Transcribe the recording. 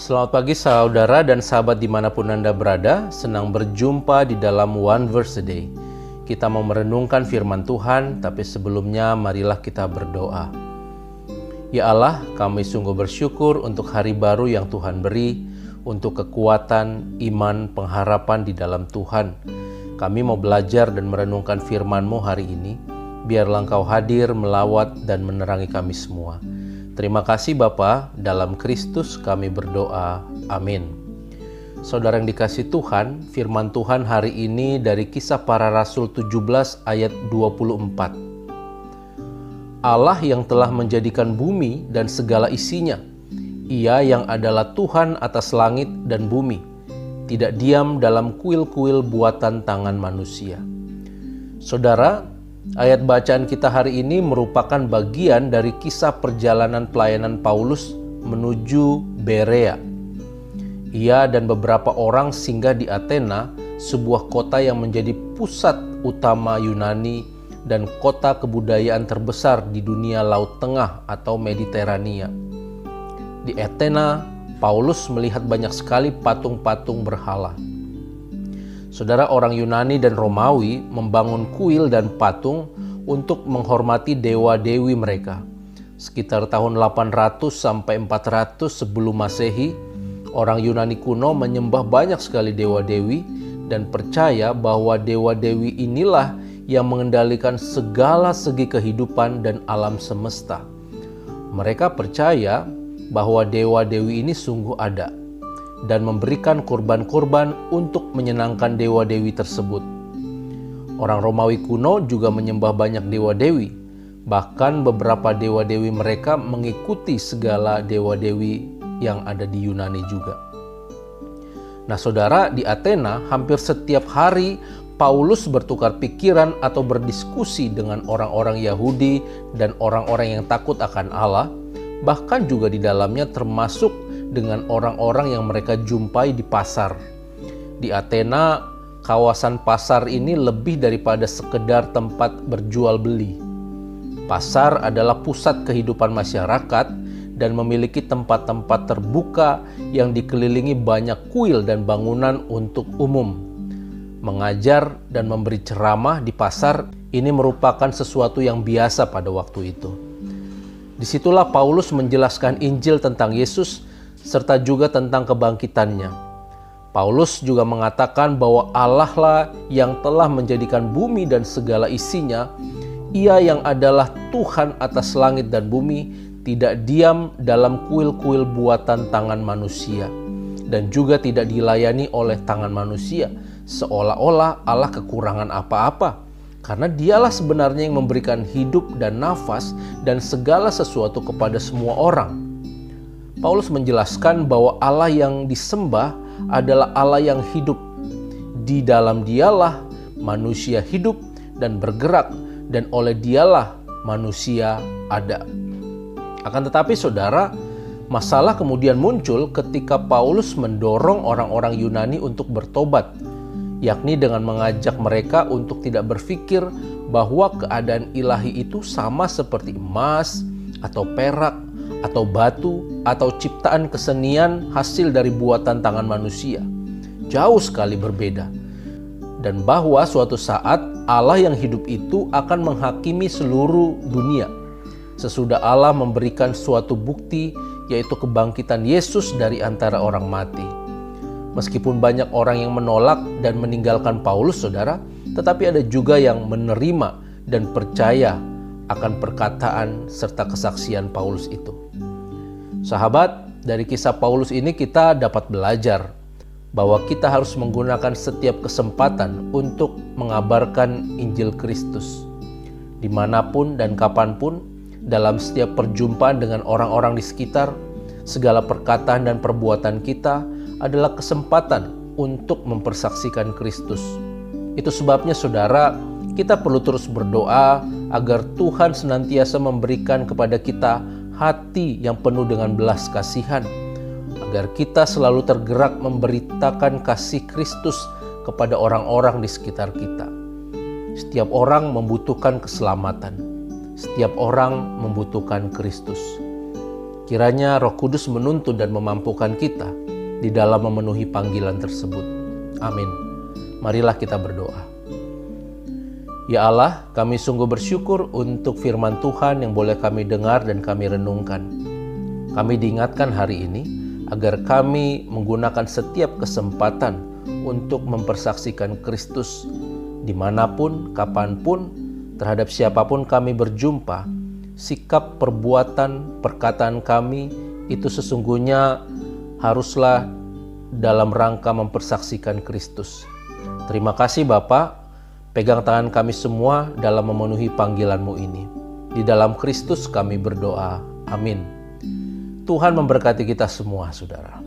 Selamat pagi saudara dan sahabat dimanapun Anda berada. Senang berjumpa di dalam One Verse a Day. Kita mau merenungkan firman Tuhan, tapi sebelumnya marilah kita berdoa. Ya Allah, kami sungguh bersyukur untuk hari baru yang Tuhan beri, untuk kekuatan, iman, pengharapan di dalam Tuhan. Kami mau belajar dan merenungkan firman-Mu hari ini. Biarlah Engkau hadir, melawat, dan menerangi kami semua. Terima kasih Bapa, dalam Kristus kami berdoa. Amin. Saudara yang dikasihi Tuhan, firman Tuhan hari ini dari Kisah Para Rasul 17 ayat 24. Allah yang telah menjadikan bumi dan segala isinya, Ia yang adalah Tuhan atas langit dan bumi, tidak diam dalam kuil-kuil buatan tangan manusia. Saudara, ayat bacaan kita hari ini merupakan bagian dari kisah perjalanan pelayanan Paulus menuju Berea. Ia dan beberapa orang singgah di Athena, sebuah kota yang menjadi pusat utama Yunani dan kota kebudayaan terbesar di dunia Laut Tengah atau Mediterania. Di Athena, Paulus melihat banyak sekali patung-patung berhala. Saudara, orang Yunani dan Romawi membangun kuil dan patung untuk menghormati dewa-dewi mereka. Sekitar tahun 800 sampai 400 sebelum Masehi, orang Yunani kuno menyembah banyak sekali dewa-dewi dan percaya bahwa dewa-dewi inilah yang mengendalikan segala segi kehidupan dan alam semesta. Mereka percaya bahwa dewa-dewi ini sungguh ada dan memberikan korban-korban untuk menyenangkan dewa-dewi tersebut. Orang Romawi kuno juga menyembah banyak dewa-dewi. Bahkan beberapa dewa-dewi mereka mengikuti segala dewa-dewi yang ada di Yunani juga. Nah saudara, di Athena hampir setiap hari Paulus bertukar pikiran atau berdiskusi dengan orang-orang Yahudi dan orang-orang yang takut akan Allah. Bahkan juga di dalamnya termasuk dengan orang-orang yang mereka jumpai di pasar. Di Athena, kawasan pasar ini lebih daripada sekedar tempat berjual beli. Pasar adalah pusat kehidupan masyarakat dan memiliki tempat-tempat terbuka yang dikelilingi banyak kuil dan bangunan untuk umum. Mengajar dan memberi ceramah di pasar ini merupakan sesuatu yang biasa pada waktu itu. Disitulah Paulus menjelaskan Injil tentang Yesus serta juga tentang kebangkitannya. Paulus juga mengatakan bahwa Allah lah yang telah menjadikan bumi dan segala isinya. Ia yang adalah Tuhan atas langit dan bumi, tidak diam dalam kuil-kuil buatan tangan manusia, dan juga tidak dilayani oleh tangan manusia, seolah-olah Allah kekurangan apa-apa. Karena dialah sebenarnya yang memberikan hidup dan nafas dan segala sesuatu kepada semua orang. Paulus menjelaskan bahwa Allah yang disembah adalah Allah yang hidup. Di dalam dialah manusia hidup dan bergerak, dan oleh dialah manusia ada. Akan tetapi saudara, masalah kemudian muncul ketika Paulus mendorong orang-orang Yunani untuk bertobat, yakni dengan mengajak mereka untuk tidak berpikir bahwa keadaan ilahi itu sama seperti emas atau perak atau batu atau ciptaan kesenian hasil dari buatan tangan manusia. Jauh sekali berbeda. Dan bahwa suatu saat Allah yang hidup itu akan menghakimi seluruh dunia sesudah Allah memberikan suatu bukti, yaitu kebangkitan Yesus dari antara orang mati. Meskipun banyak orang yang menolak dan meninggalkan Paulus, saudara, tetapi ada juga yang menerima dan percaya akan perkataan serta kesaksian Paulus itu. Sahabat, dari kisah Paulus ini kita dapat belajar bahwa kita harus menggunakan setiap kesempatan untuk mengabarkan Injil Kristus. Dimanapun dan kapanpun, dalam setiap perjumpaan dengan orang-orang di sekitar, segala perkataan dan perbuatan kita adalah kesempatan untuk mempersaksikan Kristus. Itu sebabnya saudara, kita perlu terus berdoa agar Tuhan senantiasa memberikan kepada kita hati yang penuh dengan belas kasihan, agar kita selalu tergerak memberitakan kasih Kristus kepada orang-orang di sekitar kita. Setiap orang membutuhkan keselamatan. Setiap orang membutuhkan Kristus. Kiranya Roh Kudus menuntun dan memampukan kita di dalam memenuhi panggilan tersebut. Amin. Marilah kita berdoa. Ya Allah, kami sungguh bersyukur untuk firman Tuhan yang boleh kami dengar dan kami renungkan. Kami diingatkan hari ini agar kami menggunakan setiap kesempatan untuk mempersaksikan Kristus dimanapun, kapanpun, terhadap siapapun kami berjumpa. Sikap, perbuatan, perkataan kami itu sesungguhnya haruslah dalam rangka mempersaksikan Kristus. Terima kasih Bapa, pegang tangan kami semua dalam memenuhi panggilan-Mu ini. Di dalam Kristus kami berdoa. Amin. Tuhan memberkati kita semua, saudara.